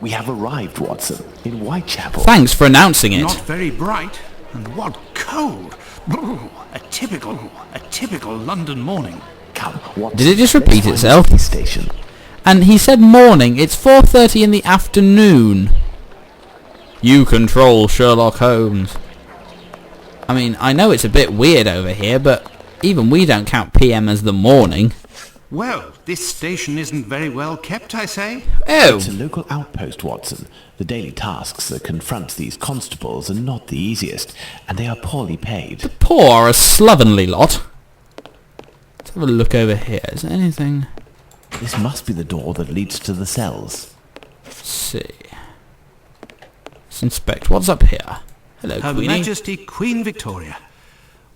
We have arrived, Watson, in Whitechapel. Thanks for announcing it. Not very bright, and what cold! A typical London morning. Come, Watson. Did it just Let's repeat find itself? the police station. And he said morning. It's 4:30 in the afternoon. You control Sherlock Holmes. I mean, I know it's a bit weird over here, but even we don't count PM as the morning. Well, this station isn't very well kept, I say. Oh! It's a local outpost, Watson. The daily tasks that confront these constables are not the easiest, and they are poorly paid. Poor are a slovenly lot. Let's have a look over here. Is there anything? This must be the door that leads to the cells. Let's see. Let's inspect. What's up here? Hello, Her Queenie. Majesty Queen Victoria.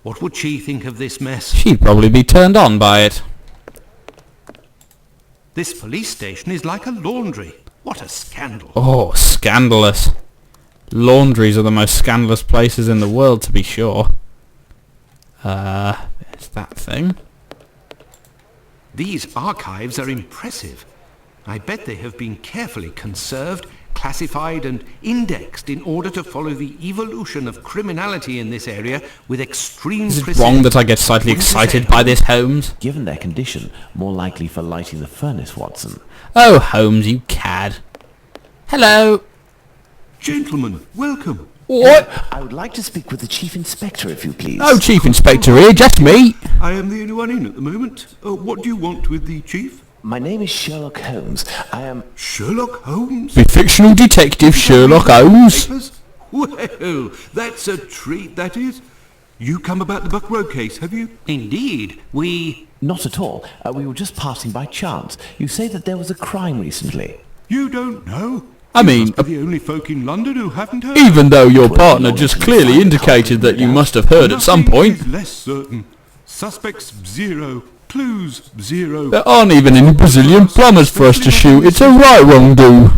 What would she think of this mess? She'd probably be turned on by it. This police station is like a laundry. What a scandal. Oh, scandalous. Laundries are the most scandalous places in the world, to be sure. There's that thing. These archives are impressive. I bet they have been carefully conserved, classified and indexed in order to follow the evolution of criminality in this area with extreme Is it precision. wrong that I get slightly Wouldn't you excited say, by this, Holmes? Given their condition, more likely for lighting the furnace, Watson. Oh, Holmes, you cad. Hello. Gentlemen, welcome. What? I would like to speak with the Chief Inspector, if you please. Oh, Chief Inspector here, just me. I am the only one in at the moment. What do you want with the chief? My name is Sherlock Holmes. I am... Sherlock Holmes? The fictional detective Sherlock Holmes. Papers? Well, that's a treat, that is. You come about the Buck Road case, have you? Indeed. Not at all. We were just passing by chance. You say that there was a crime recently. You don't know? I You mean, must be the only folk in London who haven't heard. even though your partner just clearly indicated that you must have heard at some Nothing point. is less certain. Suspects 0. Clues 0. There aren't even any Brazilian plumbers for us to shoot. It's a right wrong do.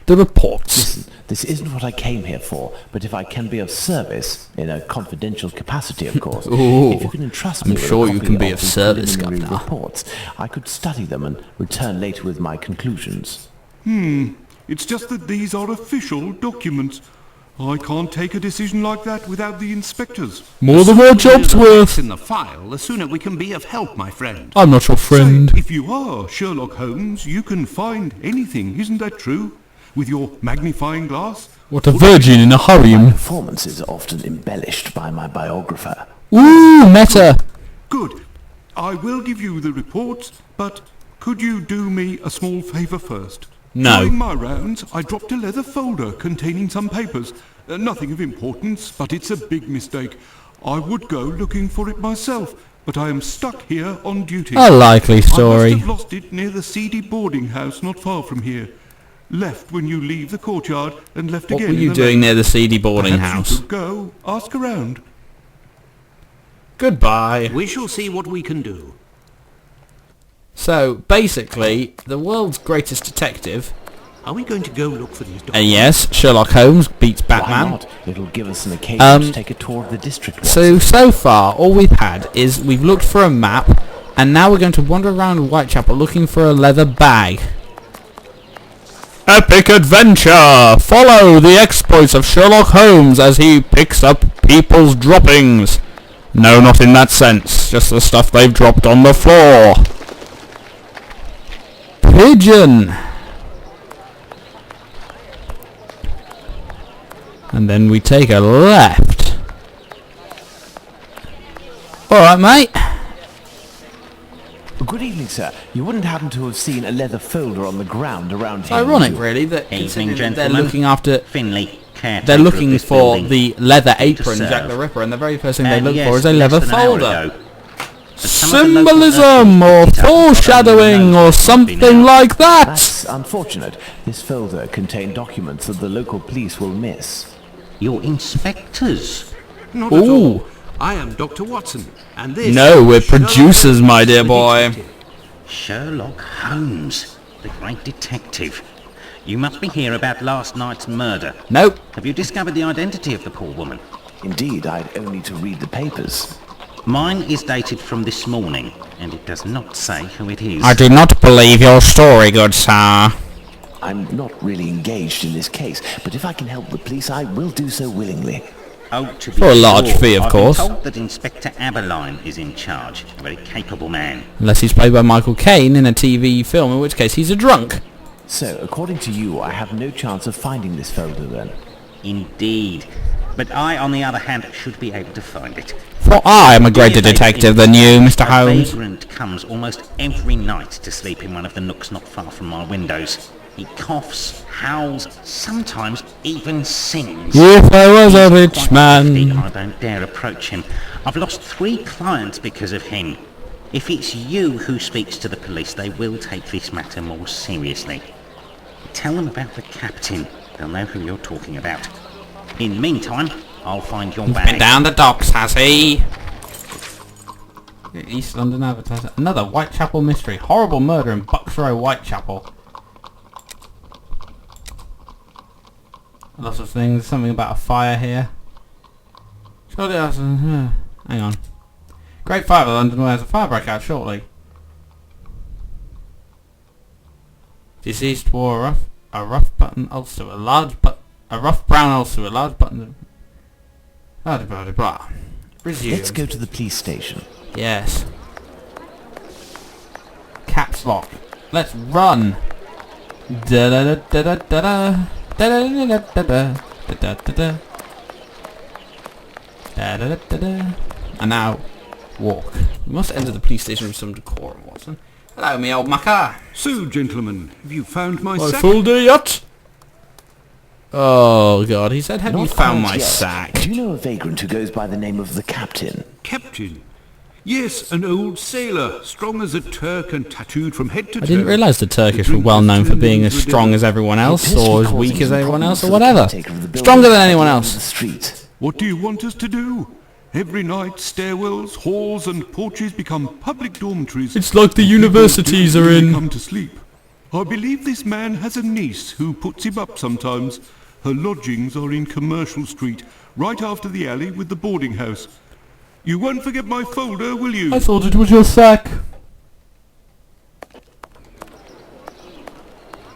The reports. Listen, this isn't what I came here for, but if I can be of service, in a confidential capacity, of course, Ooh, if you can entrust I'm me with sure a you copy can be of of the service, preliminary Governor. reports, I could study them and return later with my conclusions. It's just that these are official documents. I can't take a decision like that without the inspectors. More than our job's worth. In the file, the sooner we can be of help, my friend. I'm not your friend. Say, if you are Sherlock Holmes, you can find anything, isn't that true? With your magnifying glass? What a virgin in a hurry. Performances are often embellished by my biographer. Ooh, meta. Good. I will give you the reports, but could you do me a small favour first? No. During my rounds, I dropped a leather folder containing some papers. Nothing of importance, but it's a big mistake. I would go looking for it myself, but I am stuck here on duty. A likely I story. must have lost it near the seedy boarding house not far from here. Left when you leave the courtyard and left What again were you in the doing lane. near the seedy boarding Perhaps you house? could go, ask around. Goodbye. We shall see what we can do. So, basically, the world's greatest detective, Are we going to go look for these and yes, Sherlock Holmes beats Why Batman. not? It'll give us an occasion to take a tour of the district. So far, all we've had is we've looked for a map, and now we're going to wander around Whitechapel looking for a leather bag. Epic adventure! Follow the exploits of Sherlock Holmes as he picks up people's droppings. No, not in that sense. Just the stuff they've dropped on the floor. Pigeon! And then we take a left. Alright, mate. Good evening, sir. You wouldn't happen to have seen a leather folder on the ground around It's here? ironic, would you? really, that Evening, considering that they're gentlemen. looking after... Finley, caretaker They're looking of this for building. the leather apron, serve. Jack the Ripper, and the very first thing they look Yes, for is a less leather than an hour folder. ago. But some of the local Symbolism, or urchins picked up what foreshadowing, only or knows something now. like that. That's unfortunate. This folder contained documents that the local police will miss. Your inspectors. Not at Ooh. all. I am Dr. Watson, and this... No, we're is Sherlock producers, my Holmes, dear the boy. detective. Sherlock Holmes, the great detective. You must be here about last night's murder. Nope. Have you discovered the identity of the poor woman? Indeed, I'd only to read the papers. Mine is dated from this morning, and it does not say who it is. I do not believe your story, good sir. I'm not really engaged in this case, but if I can help the police, I will do so willingly. Oh, to be For a large fee, of I've course. been told that Inspector Aberline is in charge. A very capable man. Unless he's played by Michael Caine in a TV film, in which case he's a drunk. So, according to you, I have no chance of finding this folder then? Indeed. But I, on the other hand, should be able to find it. For I am a greater detective than you, Mr. A Holmes. vagrant comes almost every night to sleep in one of the nooks not far from my windows. He coughs, howls, sometimes even sings. If I was a He's rich quite man. hefty, I don't dare approach him. I've lost 3 clients because of him. If it's you who speaks to the police, they will take this matter more seriously. Tell them about the captain. They'll know who you're talking about. In the meantime, I'll find your bag. Been down the docks, has he? East London Advertiser. Another Whitechapel mystery. Horrible murder in Bucks Row, Whitechapel. Lots of things. Something about a fire here. Surely that's... hang on. Great Fire of London where there's a fire break out shortly. Deceased wore a rough button ulster, a rough brown ulster, a large button. Blah blah blah blah. Resume. Let's go to the police station. Yes. Caps lock. Let's run. Da da da da da da da da da da da da da da da da da da. And now, walk. We must enter the police station with some decorum, Watson. Hello, me old mucker. So, gentlemen, have you found my I sack? fooled you yet? Oh God, he said, have you Not found quite my yet. sack? Do you know a vagrant who goes by the name of the Captain? Captain? Yes, an old sailor, strong as a Turk and tattooed from head to toe. I didn't realise the Turkish were well known for being as strong as everyone else, or as weak as everyone else, or whatever. Stronger than anyone else. The street. What do you want us to do? Every night, stairwells, halls and porches become public dormitories. It's like the People universities don't are really in. come to sleep. I believe this man has a niece who puts him up sometimes. Her lodgings are in Commercial Street, right after the alley with the boarding house. You won't forget my folder, will you? I thought it was your sack.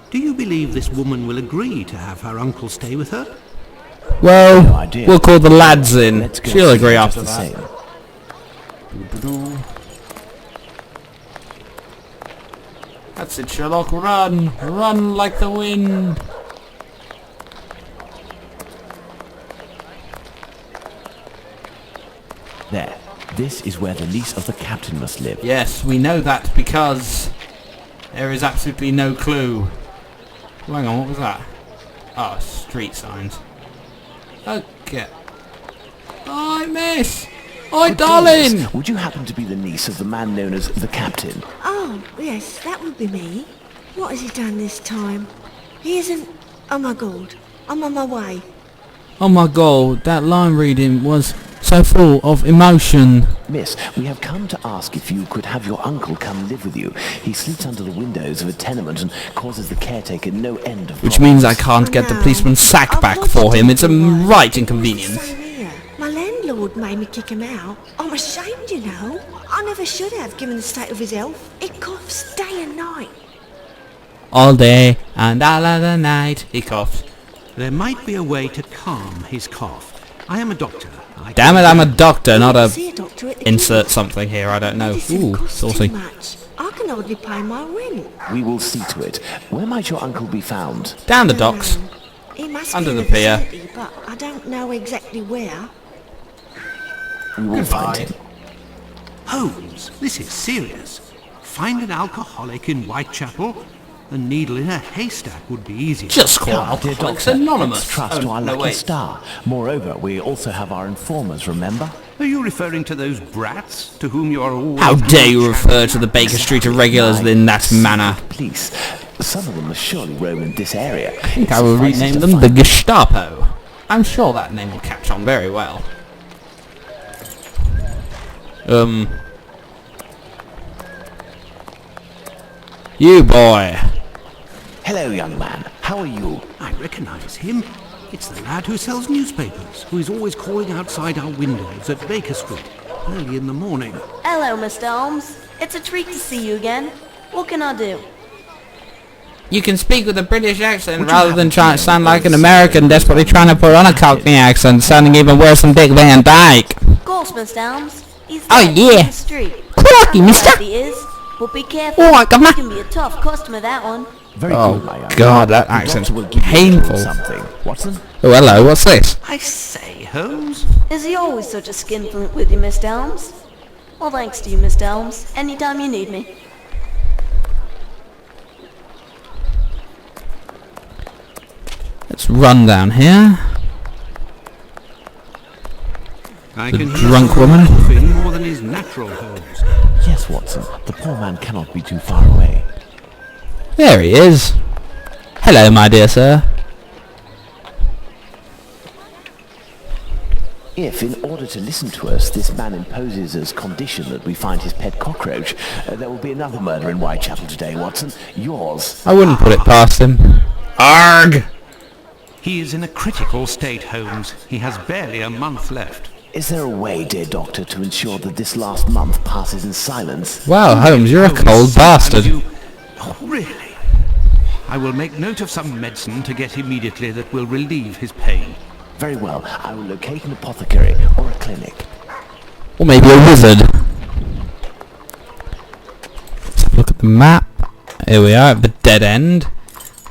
Do you believe this woman will agree to have her uncle stay with her? Well, No idea. we'll call the lads in. Let's go She'll see agree just after the that. same. That's it, Sherlock. Run! Run like the wind! There. This is where the niece of the Captain must live. Yes, we know that because there is absolutely no clue. Oh, hang on, what was that? Oh, street signs. Okay. Oh, I miss! Oh, Good darling! goodness, would you happen to be the niece of the man known as the Captain? Oh, yes, that would be me. What has he done this time? He isn't... Oh my God, I'm on my way. Oh my God, that line reading was so full of emotion. Miss, we have come to ask if you could have your uncle come live with you. He sleeps under the windows of a tenement and causes the caretaker no end of Which means I problems. can't get the No. policeman's sack I've back wanted for him. to It's a for while. right inconvenience. Same here. My landlord made me kick him out. I'm ashamed, you know. I never should have, given the state of his health. He coughs day and night. All day and all of the night, he coughs. There might be a way to calm his cough. I am a doctor. Damn it, I'm a doctor, not a... See a doctor at the Insert clinic. something here, I don't know. Medicine Ooh, costs saucy. too much. I can hardly pay my rent. We will see to it. Where might your uncle be found? Down the Don't docks. know. He must Under be in the a pier. vicinity, but I don't know exactly where. We will find him. Holmes, this is serious. Find an alcoholic in Whitechapel? A needle in a haystack would be easier. Just call Come, dear Alcoholics doctor, Anonymous. let's trust Oh, to our no, lucky wait. star. Moreover, we also have our informers, remember? Are you referring to those brats to whom you are always... How dare you refer to the Baker Street irregulars in that manner? Police. Some of them are surely roam in this area. I think I will rename them the Gestapo. I'm sure that name will catch on very well. You boy. Hello, young man. How are you? I recognise him. It's the lad who sells newspapers, who is always calling outside our windows at Baker Street, early in the morning. Hello, Mr. Holmes. It's a treat to see you again. What can I do? You can speak with a British accent rather than trying to sound like an American desperately trying to put on a Cockney accent, sounding even worse than Dick Van Dyke. Of course, Mr. Helms. He's Oh, dead yeah. in the street. Crikey, mister. He is. But be careful. All right, governor. He can be a tough customer, that one. Very Oh, good, my young God, man. that The accent's doctor will give you painful. something. Watson? Oh, hello, what's this? I say, Holmes. Is he always such a skinflint with you, Mr. Helms? Well, thanks to you, Mr. Helms. Anytime you need me. Let's run down here. I The can hear drunk someone woman. coughing more than is natural, Holmes. Yes, Watson. The poor man cannot be too far away. There he is. Hello, my dear sir. If, in order to listen to us, this man imposes as condition that we find his pet cockroach, there will be another murder in Whitechapel today, Watson. Yours. I wouldn't put it past him. Arg! He is in a critical state, Holmes. He has barely a month left. Is there a way, dear doctor, to ensure that this last month passes in silence? Wow, Holmes, you're a Holmes, cold and bastard. Oh, really? I will make note of some medicine to get immediately that will relieve his pain. Very well. I will locate an apothecary or a clinic. Or maybe a wizard. Let's have a look at the map. Here we are at the dead end.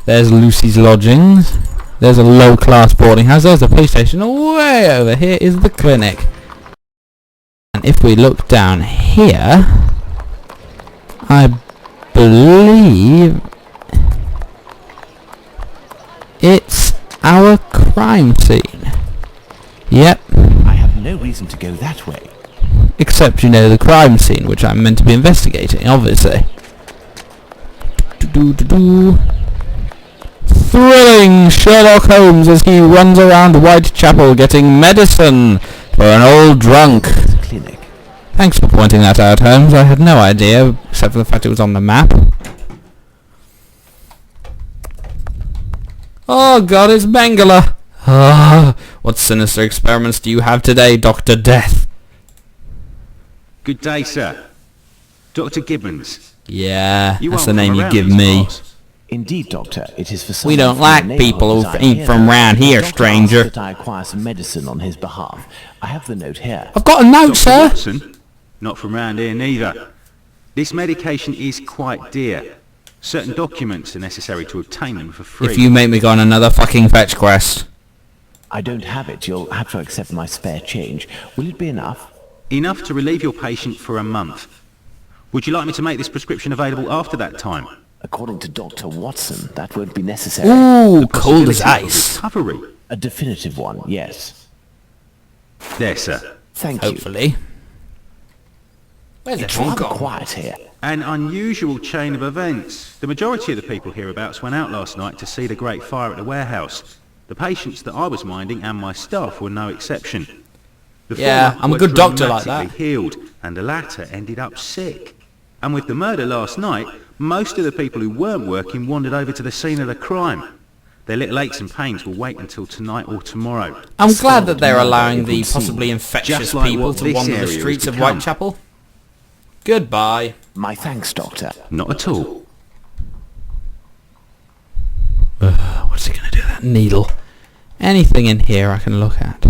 There's Lucy's lodgings. There's a low-class boarding house. There's the police station. Way over here is the clinic. And if we look down here, I believe it's our crime scene. Yep. I have no reason to go that way. Except, you know, the crime scene, which I'm meant to be investigating, obviously. Thrilling Sherlock Holmes as he runs around Whitechapel getting medicine for an old drunk. There's a clinic. Thanks for pointing that out, Holmes. I had no idea, except for the fact it was on the map. Oh god, it's Mengele! Ah, what sinister experiments do you have today, Dr. Death? Good day, sir. Dr. Gibbons. Yeah, You that's aren't the name from you around give these me. parts. Indeed, Doctor, it is for We someone don't from like the people neighbourhood who I ain't hear from that. round here, The doctor stranger. asked that I acquire some medicine on his behalf. I have the note here. I've got a note, Dr. sir! Watson? Not from round here neither. This medication is quite dear. Certain documents are necessary to obtain them for free. If you make me go on another fucking fetch quest. I don't have it. You'll have to accept my spare change. Will it be enough? Enough to relieve your patient for a month. Would you like me to make this prescription available after that time? According to Dr. Watson, that won't be necessary. Ooh, cold as Possibility of ice. Recovery. A definitive one, yes. There, sir. Thank you. Hopefully. Where's It's everyone rather gone? quiet here. An unusual chain of events. The majority of the people hereabouts went out last night to see the great fire at the warehouse. The patients that I was minding and my staff were no exception. The Yeah, former I'm a were good doctor like that. dramatically healed, and the latter ended up sick. And with the murder last night, most of the people who weren't working wandered over to the scene of the crime. Their little aches and pains will wait until tonight or tomorrow. I'm glad that they're Scotland, allowing it the would seem. possibly infectious Just like people what to this wander the area has streets of become. Whitechapel. Goodbye. My thanks, Doctor. Not at all. What's he gonna do with that needle? Anything in here I can look at?